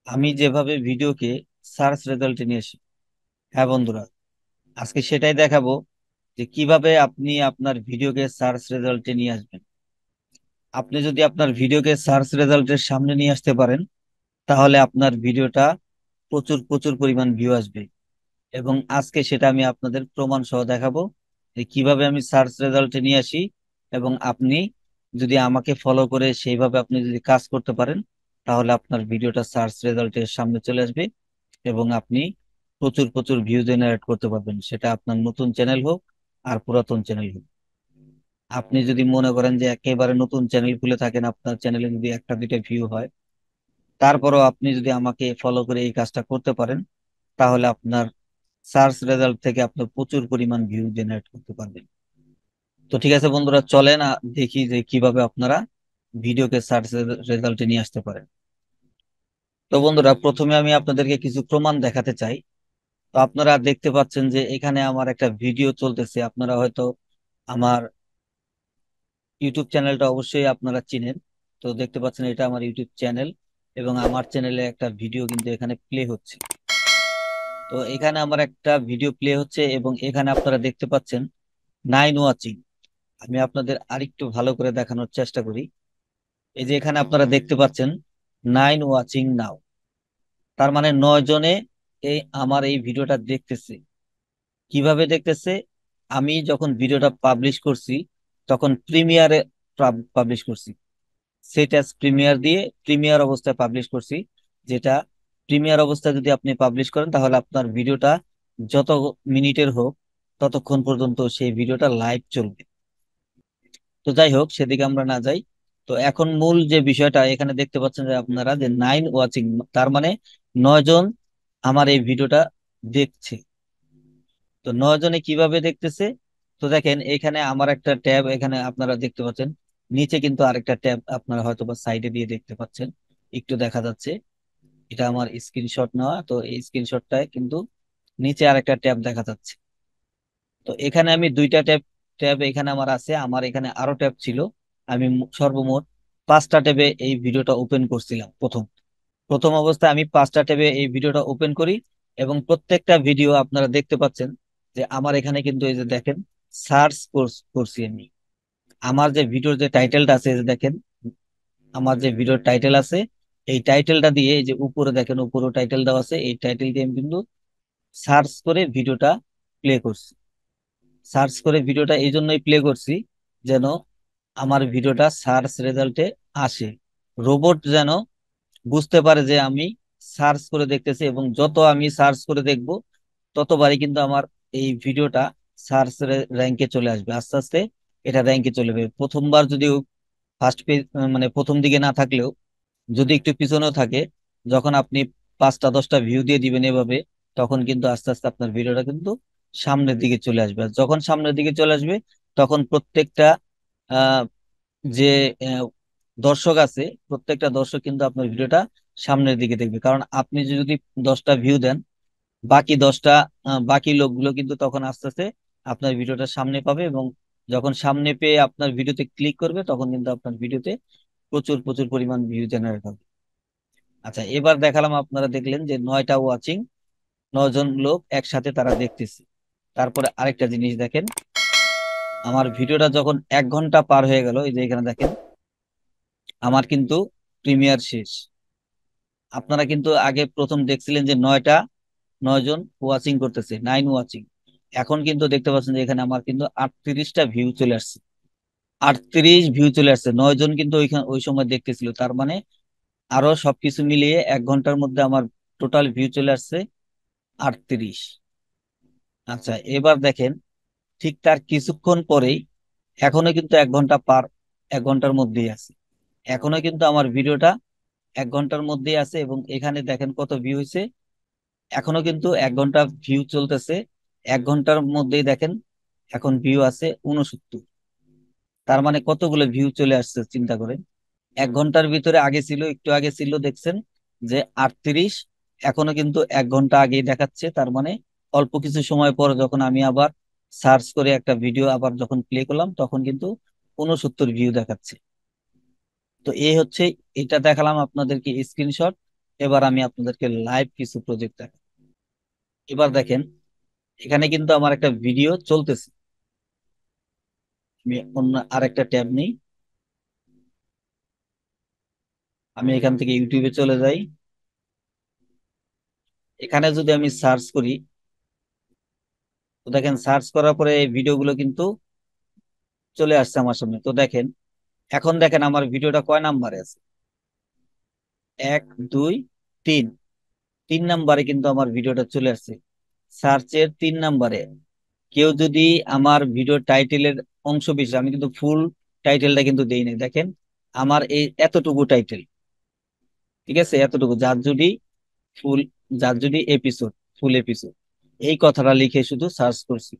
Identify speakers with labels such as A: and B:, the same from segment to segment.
A: আমি যেভাবে ভিডিওকে সার্চ রেজাল্টে নিয়ে আসি। হ্যাঁ বন্ধুরা, আজকে সেটাই দেখাবো যে কিভাবে আপনি আপনার ভিডিওকে সার্চ রেজাল্টে নিয়ে আসবেন। আপনি যদি আপনার ভিডিওকে সার্চ রেজাল্টের সামনে নিয়ে আসতে পারেন, তাহলে আপনার ভিডিওটা প্রচুর প্রচুর পরিমাণ ভিউ আসবে। এবং আজকে সেটা আমি আপনাদের প্রমাণ সহ দেখাবো যে কিভাবে আমি সার্চ রেজাল্টে নিয়ে আসি। এবং আপনি যদি আমাকে ফলো করে সেইভাবে আপনি যদি কাজ করতে পারেন, তাহলে আপনার ভিডিওটা সার্চ রেজাল্টের সামনে চলে আসবে এবং আপনি প্রচুর প্রচুর ভিউ জেনারেট করতে পারবেন, সেটা আপনার নতুন চ্যানেল হোক আর পুরাতন চ্যানেল হোক। আপনি যদি মনে করেন যে একেবারে নতুন চ্যানেল খুলে থাকেন, আপনার চ্যানেলে যদি একটা দুইটা ভিউ হয়, তারপরও আপনি যদি আমাকে ফলো করে এই কাজটা করতে পারেন, তাহলে আপনার সার্চ রেজাল্ট থেকে আপনি প্রচুর পরিমাণ ভিউ জেনারেট করতে পারবেন। তো ঠিক আছে বন্ধুরা, চলেন দেখি যে কিভাবে আপনারা ভিডিওকে সার্চ রেজাল্টে নিয়ে আসতে পারেন। তো বন্ধুরা, প্রথমে আমি আপনাদেরকে কিছু প্রমাণ দেখাতে চাই। তো আপনারা দেখতে পাচ্ছেন যে এখানে আমার একটা ভিডিও চলতেছে। আপনারা হয়তো আমার ইউটিউব চ্যানেলটা অবশ্যই আপনারা চিনেন। তো দেখতে পাচ্ছেন এটা আমার ইউটিউব চ্যানেল এবং আমার চ্যানেলে একটা ভিডিও কিন্তু এখানে প্লে হচ্ছে। তো এখানে আমার একটা ভিডিও প্লে হচ্ছে এবং এখানে আপনারা দেখতে পাচ্ছেন 9 ওয়াচিং। আমি আপনাদের আরেকটু ভালো করে দেখানোর চেষ্টা করি। এই যে এখানে আপনারা দেখতে পাচ্ছেন 9 ওয়াচিং নাও, তার মানে 9 জনে আমার এই ভিডিওটা দেখতেছে। কিভাবে দেখতেছে? আমি যখন ভিডিওটা পাবলিশ করছি, তখন প্রিমিয়ারে পাবলিশ করছি। সেটা প্রিমিয়ার দিয়ে প্রিমিয়ার অবস্থায় পাবলিশ করছি। যেটা প্রিমিয়ার অবস্থায় যদি আপনি পাবলিশ করেন, তাহলে আপনার ভিডিওটা যত মিনিটের হোক, ততক্ষণ পর্যন্ত সেই ভিডিওটা লাইভ চলবে। তো যাই হোক, সেদিকে আমরা না যাই। তো এখন মূল যে বিষয়টা এখানে দেখতে পাচ্ছেন যে আপনারা যে 9 ওয়াচিং, তার মানে 9 জন আমার এই ভিডিওটা দেখছে। তো 9 জনে কিভাবে দেখতেছে? তো দেখেন, এখানে আমার একটা ট্যাব এখানে আপনারা দেখতে পাচ্ছেন। নিচে কিন্তু আরেকটা ট্যাব আপনারা হয়তো বা সাইডে দিয়ে দেখতে পাচ্ছেন, একটু দেখা যাচ্ছে। এটা আমার স্ক্রিনশট নেওয়া, তো এই স্ক্রিনশটটায় কিন্তু নিচে আরেকটা ট্যাব দেখা যাচ্ছে। তো এখানে আমি দুইটা ট্যাব ট্যাব এখানে আমার আছে, আমার এখানে আরো ট্যাব ছিল। আমি সর্বমোট 5টা ট্যাবে এই ভিডিওটা ওপেন করছিলাম। প্রথম প্রথম অবস্থায় আমি 5টা ট্যাবে এই ভিডিওটা ওপেন করি এবং প্রত্যেকটা ভিডিও আপনারা দেখতে পাচ্ছেন যে আমার এখানে কিন্তু এই যে দেখেন, সার্চ করছি আমি। আমার যে ভিডিওর যে টাইটেলটা আছে, এই যে দেখেন, আমার যে ভিডিওর টাইটেল আছে, এই টাইটেলটা দিয়ে, এই যে উপরে দেখেন উপরে টাইটেল দেওয়া আছে, এই টাইটেল দিয়ে আমি কিন্তু সার্চ করে ভিডিওটা প্লে করছি। সার্চ করে ভিডিওটা এই জন্যই প্লে করছি যেন আমার ভিডিওটা সার্চ রেজাল্টে আসে। রোবট যেন বুঝতে পারে যে আমি সার্চ করে দেখতেছি, এবং যত আমি সার্চ করে দেখব, ততবারই কিন্তু আমার এই ভিডিওটা সার্চ র্যাঙ্কে চলে আসবে। আস্তে আস্তে এটা র্যাঙ্কে চলে যাবে। প্রথমবার যদিও ফার্স্ট পেজ, মানে প্রথম দিকে না থাকলেও, যদি একটু পিছনেও থাকে, যখন আপনি 5টা 10টা ভিউ দিয়ে দিবেন এভাবে, তখন কিন্তু আস্তে আস্তে আপনার ভিডিওটা কিন্তু সামনের দিকে চলে আসবে। আর যখন সামনের দিকে চলে আসবে, তখন প্রত্যেকটা আহ, যে আহ, দর্শক আছে, প্রত্যেকটা দর্শক কিন্তু আপনার ভিডিওটা সামনের দিকে দেখবে। কারণ আপনি যদি 10টা ভিউ দেন, বাকি 10টা বাকি লোকগুলো কিন্তু তখন আস্তে আস্তে আপনার ভিডিওটা সামনে পাবে, এবং যখন সামনে পেয়ে আপনার ভিডিওতে ক্লিক করবে, তখন কিন্তু আপনার ভিডিওতে প্রচুর প্রচুর পরিমাণ ভিউ জেনারেট হবে। আচ্ছা, এবার দেখালাম, আপনারা দেখলেন যে 9টা ওয়াচিং, 9 জন লোক একসাথে তারা দেখতেছে। তারপরে আরেকটা জিনিস দেখেন, আমার ভিডিওটা যখন 1 ঘন্টা পার হয়ে গেল, এই যে এখানে দেখেন আমার কিন্তু প্রিমিয়ার শেষ। আপনারা কিন্তু আগে প্রথম দেখছিলেন যে 9জন ওয়াচিং করতেছে, 9 ওয়াচিং। এখন কিন্তু দেখতে পাচ্ছেন যে এখানে আমার কিন্তু 38টা ভিউ চলে আসছে। 38 ভিউ চলে আসছে, 9 জন কিন্তু ওইখানে ওই সময় দেখতেছিল। তার মানে আরো সবকিছু মিলিয়ে 1 ঘন্টার মধ্যে আমার টোটাল ভিউ চলে আসছে 38। আচ্ছা, এবার দেখেন, ঠিক তার কিছুক্ষণ পরেই, এখনো কিন্তু 1 ঘন্টা পার, 1 ঘন্টার মধ্যেই আছে। এখনো কিন্তু আমার ভিডিওটা 1 ঘন্টার মধ্যেই আছে, এবং এখানে দেখেন কত ভিউ হয়েছে। এখনো কিন্তু 1 ঘন্টা ভিউ চলতেছে। 1 ঘন্টার মধ্যেই দেখেন এখন ভিউ আছে 69। তার মানে কতগুলো ভিউ চলে আসছে চিন্তা করেন। 1 ঘন্টার ভিতরে আগে ছিল, একটু আগে ছিল দেখছেন যে 38, এখনো কিন্তু 1 ঘন্টা আগেই দেখাচ্ছে। তার মানে অল্প কিছু সময় পর যখন আমি আবার সার্চ করে একটা ভিডিও আবার যখন প্লে করলাম, তখন কিন্তু 69 ভিউ দেখাচ্ছে। তো এই হচ্ছে, এটা দেখালাম আপনাদেরকে স্ক্রিনশট। এবার আমি আপনাদেরকে লাইভ কিছু প্রজেক্ট দেখাই। এবার দেখেন, এখানে কিন্তু আমার একটা ভিডিও চলতেছে। আমি অন্য আরেকটা ট্যাব নিই। আমি এখান থেকে ইউটিউবে চলে যাই। এখানে যদি আমি সার্চ করি, তো দেখেন সার্চ করার পরে এই ভিডিওগুলো কিন্তু চলে আসছে আমার সামনে। তো দেখেন, এখন দেখেন আমার ভিডিওটা কয় নাম্বারে আছে। 1 2 3, 3 নাম্বারে কিন্তু আমার ভিডিওটা চলে আসছে, সার্চের 3 নাম্বারে। কেউ যদি আমার ভিডিও টাইটেলের অংশ বিশেষ, আমি কিন্তু ফুল টাইটেলটা কিন্তু দেই নাই, দেখেন আমার এই এতটুকু টাইটেল, ঠিক আছে, এতটুকু যার যদি ফুল, যার যদি এপিসোড, ফুল এপিসোড, এই কথাটা লিখে শুধু সার্চ করছি।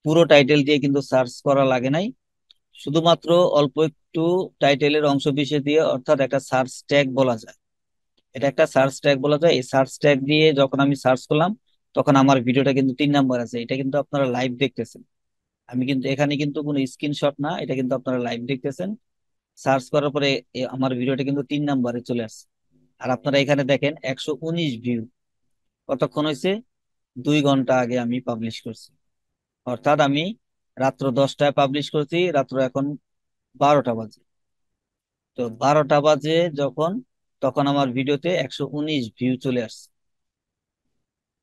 A: পুরো টাইটেল দিয়ে কিন্তু সার্চ করা লাগে নাই, শুধুমাত্র অল্প একটু টাইটেলের অংশ বিশেষ দিয়ে, অর্থাৎ একটা সার্চ ট্যাগ বলা যায়। এটা একটা সার্চ ট্যাগ বলা যায়। এই সার্চ ট্যাগ দিয়ে যখন আমি সার্চ করলাম, তখন আমার ভিডিওটা কিন্তু 3 নাম্বার আছে। এটা কিন্তু আপনারা লাইভ দেখতেছেন। আমি কিন্তু এখানে কিন্তু কোনো স্ক্রিনশট না, এটা কিন্তু আপনারা লাইভ দেখতেছেন। সার্চ করার পরে আমার ভিডিওটা কিন্তু 3 নাম্বারে চলে আসছে। আর আপনারা এখানে দেখেন 119 ভিউ। কতক্ষণ হয়েছে? 2 ঘন্টা আগে আমি পাবলিশ করছি। অর্থাৎ আমি রাত্র 10টায় পাবলিশ করছি, রাত্র এখন 12টা বাজে। তো 12টা বাজে যখন, তখন আমার ভিডিওতে 119 ভিউ চলে আসছে।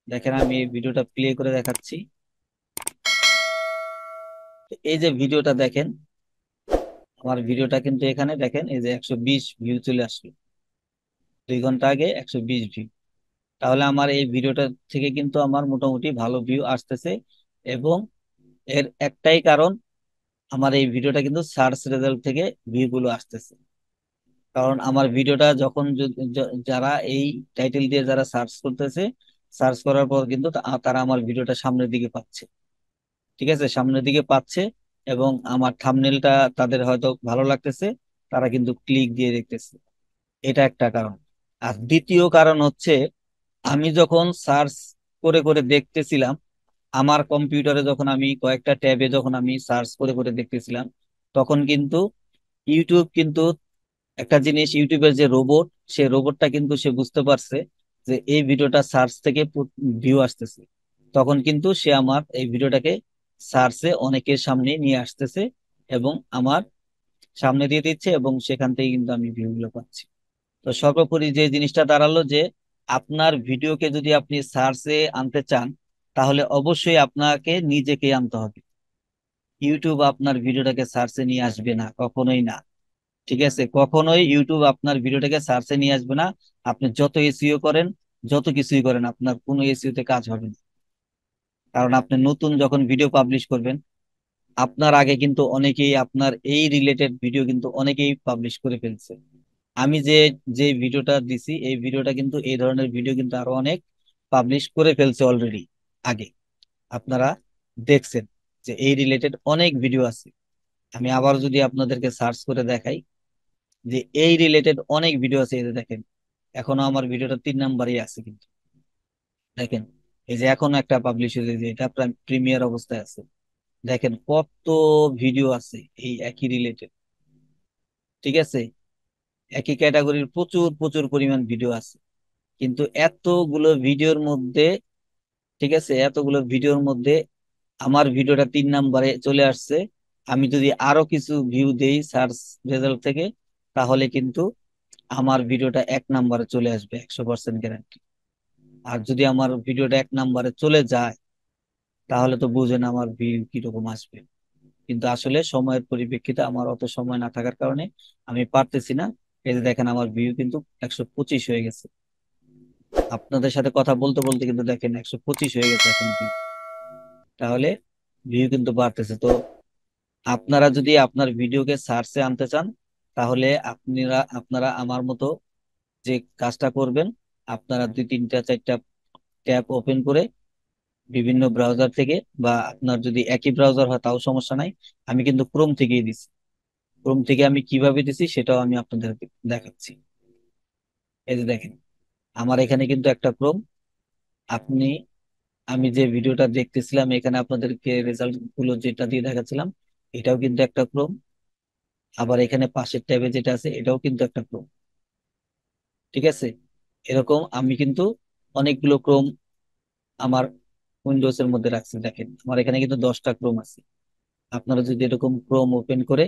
A: দেখেন আমি এই ভিডিওটা প্লে করে দেখাচ্ছি। তো এই যে ভিডিওটা দেখেন, আমার ভিডিওটা কিন্তু এখানে দেখেন এই যে 120 ভিউ চলে আসলো। 2 ঘন্টা আগে 120 ভিউ। তাহলে আমার এই ভিডিওটা থেকে কিন্তু আমার মোটামুটি ভালো ভিউ আসতেছে। এবং এর একটাই কারণ, আমার এই ভিডিওটা কিন্তু সার্চ রেজাল্ট থেকে ভিউ গুলো আসতেছে। কারণ আমার ভিডিওটা যখন যারা এই টাইটেল দিয়ে যারা সার্চ করতেছে, সার্চ করার পর কিন্তু তারা আমার ভিডিওটা সামনের দিকে পাচ্ছে। ঠিক আছে, সামনের দিকে পাচ্ছে। এবং আমার থাম্বনেলটা তাদের হয়তো ভালো লাগতেছে, তারা কিন্তু ক্লিক দিয়ে দেখতেছে। এটা একটা কারণ। আর দ্বিতীয় কারণ হচ্ছে, আমি যখন সার্চ করে করে দেখতেছিলাম, আমার কম্পিউটারে যখন আমি কয়েকটা ট্যাবে যখন আমি সার্চ করে করে দেখতেছিলাম, তখন কিন্তু ইউটিউব কিন্তু একটা জিনিস, ইউটিউবের যে রোবট, সে রোবটটা কিন্তু সে বুঝতে পারছে যে এই ভিডিওটা সার্চ থেকে ভিউ আসতেছে। তখন কিন্তু সে আমার এই ভিডিওটাকে সার্চে অনেকের সামনে নিয়ে আসতেছে এবং আমার সামনে দিয়ে দিচ্ছে, এবং সেখান থেকে কিন্তু আমি ভিউ গুলো পাচ্ছি। তো সর্বোপরি যে জিনিসটা দাঁড়ালো যে, আপনার ভিডিওকে যদি আপনি সার্চে আনতে চান, তাহলে অবশ্যই আপনাকে নিজেকে আনতে হবে। ইউটিউব আপনার ভিডিওটাকে সার্চে নিয়ে আসবে না, কখনোই না। ঠিক আছে, কখনোই ইউটিউব আপনার ভিডিওটাকে সার্চে নিয়ে আসবে না। আপনি যত এসইও করেন, যত কিছুই করেন, আপনার কোনো এসইও তে কাজ হবে না। কারণ আপনি নতুন যখন ভিডিও পাবলিশ করবেন, আপনার আগে কিন্তু অনেকেই আপনার এই রিলেটেড ভিডিও কিন্তু অনেকেই পাবলিশ করে ফেলছে। আমি যে যে ভিডিওটা দিছি, এই ভিডিওটা কিন্তু, এই ধরনের ভিডিও কিন্তু আরো অনেক পাবলিশ করে ফেলছে অলরেডি আগে। আপনারা দেখছেন যে এই রিলেটেড অনেক ভিডিও আছে। আমি আবার যদি আপনাদেরকে সার্চ করে দেখাই, যে এই রিলেটেড অনেক ভিডিও আছে, এই যে দেখেন, এখনো আমার ভিডিওটা 3 নাম্বারই আছে কিন্তু। দেখেন, এই যে এখনো একটা পাবলিশ হয়েছে, যে এটা প্রিমিয়ার অবস্থায় আছে। দেখেন কত ভিডিও আছে এই একই রিলেটেড। ঠিক আছে, একই ক্যাটাগরির প্রচুর প্রচুর পরিমাণ ভিডিও আছে। কিন্তু এতগুলো ভিডিওর মধ্যে, ঠিক আছে, এতগুলো ভিডিওর মধ্যে আমার ভিডিওটা 3 নাম্বারে চলে আসছে। আমি যদি আরো কিছু ভিউ দেই সার্চ রেজাল্ট থেকে, তাহলে কিন্তু আমার ভিডিওটা 1 নাম্বারে চলে আসবে, 100% গ্যারান্টি। আর যদি আমার ভিডিওটা 1 নাম্বারে চলে যায়, তাহলে তো বুঝেন আমার ভিউ কিরকম আসবে। কিন্তু আসলে সময়ের পরিপ্রেক্ষিতে আমার অত সময় না থাকার কারণে আমি পারতেছি না। এই যে দেখেন আমার ভিউ কিন্তু 125 হয়ে গেছে। আপনাদের সাথে কথা বলতে বলতে কিন্তু দেখেন 125 হয়ে গেছে এখন ভিউ। তাহলে ভিউ কিন্তু বাড়তেছে। তো আপনারা যদি আপনার ভিডিওকে সার্চে আনতে চান, তাহলে আপনারা আপনারা আমার মতো যে কাজটা করবেন, আপনারা 2 3 4টা ট্যাব ওপেন করে বিভিন্ন ব্রাউজার থেকে, বা আপনার যদি একই ব্রাউজার হয় তাও সমস্যা নাই, আমি কিন্তু ক্রোম থেকেই দিছি। ক্রোম থেকে আমি কিভাবে দিছি সেটাও আমি আপনাদের দেখাচ্ছি। এই যে দেখেন, আমার এখানে কিন্তু একটা ক্রোম। আপনি, আমি যে ভিডিওটা দেখতেছিলাম এখানে আপনাদেরকে রেজাল্ট গুলো যেটা দিয়ে দেখাচ্ছিলাম, এটাও কিন্তু একটা ক্রোম। আবার এখানে পাশের ট্যাবে যেটা আছে, এটাও কিন্তু একটা ক্রোম। ঠিক আছে, এরকম আমি কিন্তু অনেকগুলো ক্রোম আমার উইন্ডোজ এর মধ্যে রাখছি। দেখেন আমার এখানে কিন্তু 10টা ক্রোম আছে। আপনারা যদি এরকম ক্রোম ওপেন করে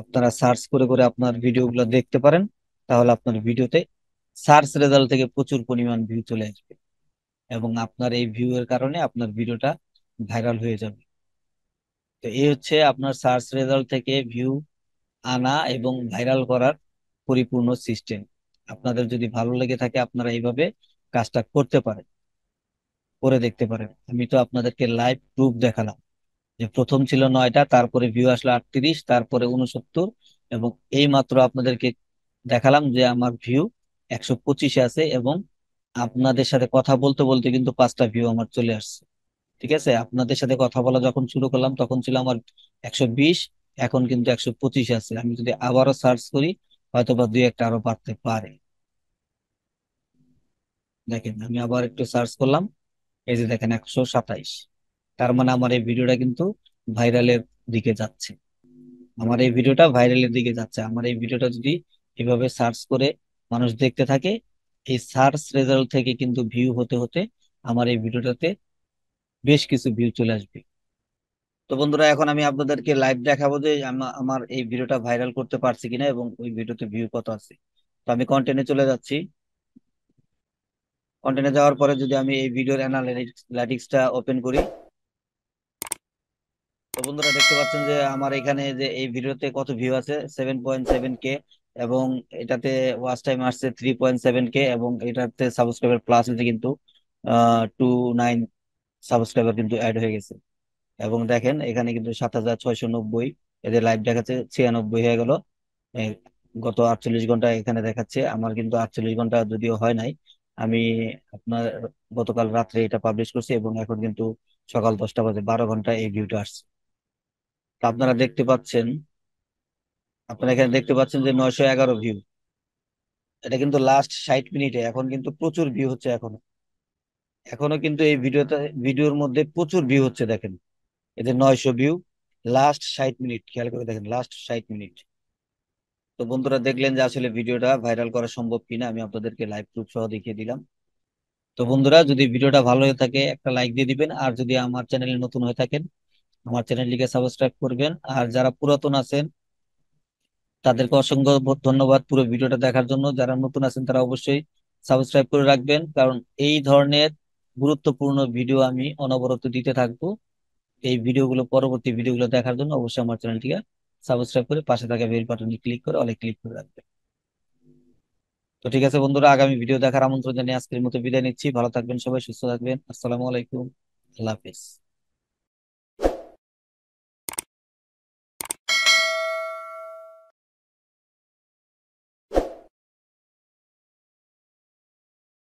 A: আপনারা সার্চ করে করে আপনার ভিডিওগুলো দেখতে পারেন, তাহলে আপনার ভিডিওতে সার্চ রেজাল্ট থেকে প্রচুর পরিমাণ ভিউ চলে আসবে, এবং আপনার এই ভিউ এর কারণে আপনার ভিডিওটা ভাইরাল হয়ে যাবে। তো এই হচ্ছে আপনার সার্চ রেজাল্ট থেকে ভিউ আনা এবং ভাইরাল করার পরিপূর্ণ সিস্টেম। আপনাদের যদি ভালো লেগে থাকে আপনারা এইভাবে কাজটা করতে পারেন, করে দেখতে পারেন। আমি তো আপনাদেরকে লাইভ প্রুফ দেখালাম যে প্রথম ছিল 9টা, তারপরে ভিউ আসলো 38, তারপরে 69, এবং এই মাত্র আপনাদেরকে দেখালাম যে আমার ভিউ 125-এ আছে, এবং আপনাদের সাথে কথা বলতে বলতে কিন্তু 5টা ভিউ আমার চলে আসছে। ঠিক আছে, আপনাদের সাথে কথা বলা যখন শুরু করলাম তখন ছিল আমার 120, এখন কিন্তু 125 আছে। আমি যদি আবারও সার্চ করি হয়তো বা দুই একটা আরো বাড়তে পারে। দেখেন আমি আবার একটু সার্চ করলাম, এই যে দেখেন 127। তার মানে আমার এই ভিডিওটা কিন্তু ভাইরালের দিকে যাচ্ছে। আমার এই ভিডিওটা ভাইরালের দিকে যাচ্ছে। আমার এই ভিডিওটা যদি এভাবে সার্চ করে মানুষ দেখতে থাকে, এই সার্চ রেজাল্ট থেকে কিন্তু ভিউ হতে হতে আমার এই ভিডিওটাতে বেশ কিছু ভিউ চলে আসবে। তো বন্ধুরা, এখন আমি আপনাদেরকে লাইভ দেখাবো যে আমার এই ভিডিওটা ভাইরাল করতে পারছি কিনা এবং ওই ভিডিওতে ভিউ কত আছে। তো আমি কন্টেন্টে চলে যাচ্ছি। কন্টেন্টে যাওয়ার পরে যদি আমি এই ভিডিওর অ্যানালিটিক্সটা ওপেন করি, তো বন্ধুরা দেখতে পাচ্ছেন যে আমার এখানে যে এই ভিডিওতে কত ভিউ আছে, 7.7 কে, এবং এটাতে ওয়াচ টাইম আসছে 3.7 কে, এবং এটাতে সাবস্ক্রাইবার প্লাস হচ্ছে কিন্তু 29 সাবস্ক্রাইবার কিন্তু অ্যাড হয়ে গেছে। এবং দেখেন এখানে কিন্তু 7,690, এদের লাইভ দেখাচ্ছে 96 হয়ে গেল। এ, গত 48 ঘন্টা এখানে দেখাচ্ছে। আমার কিন্তু 48 ঘন্টা যদিও হয় নাই, আমি আপনার গতকাল রাত্রে এটা পাবলিশ করছি, এবং এখন কিন্তু সকাল 10টা বাজে, 12 ঘন্টা এই ভিউটা আসছে। তো আপনারা এখানে দেখতে পাচ্ছেন যে 911 ভিউ। এটা কিন্তু লাস্ট 60 মিনিটে, এখন কিন্তু প্রচুর ভিউ হচ্ছে। এখনো এখনো কিন্তু এই ভিডিওর মধ্যে প্রচুর ভিউ হচ্ছে। দেখেন এদের 900 ভিউ লাস্ট 60 মিনিট, খেয়াল করে দেখেন লাস্ট 60 মিনিট। তো বন্ধুরা দেখলেন যে আসলে ভিডিওটা ভাইরাল করা সম্ভব কিনা, আমি আপনাদেরকে লাইভ প্রুফ সহ দেখিয়ে দিলাম। তো বন্ধুরা, যদি ভিডিওটা ভালো হয়ে থাকে একটা লাইক দিয়ে দিবেন, আর যদি আমার চ্যানেলে নতুন হয়ে থাকেন আমার চ্যানেলটিকে সাবস্ক্রাইব করবেন। আর যারা পুরাতন আছেন তাদেরকে অসংখ্য ধন্যবাদ পুরো ভিডিওটা দেখার জন্য। যারা নতুন আছেন তারা অবশ্যই সাবস্ক্রাইব করে রাখবেন, কারণ এই ধরনের গুরুত্বপূর্ণ ভিডিও আমি অনবরত দিতে থাকবো। এই ভিডিওগুলো, পরবর্তী ভিডিওগুলো দেখার জন্য অবশ্যই আমার চ্যানেলটিকে সাবস্ক্রাইব করে পাশে থাকা বেল বাটনে ক্লিক করে অনেক ক্লিক করে রাখবেন। তো ঠিক আছে বন্ধুরা, আগামী ভিডিও দেখার আমন্ত্রণ জানিয়ে আজকের মতো বিদায় নিচ্ছি। ভালো থাকবেন সবাই, সুস্থ থাকবেন। আসসালামু আলাইকুম, আল্লাহ হাফেজ।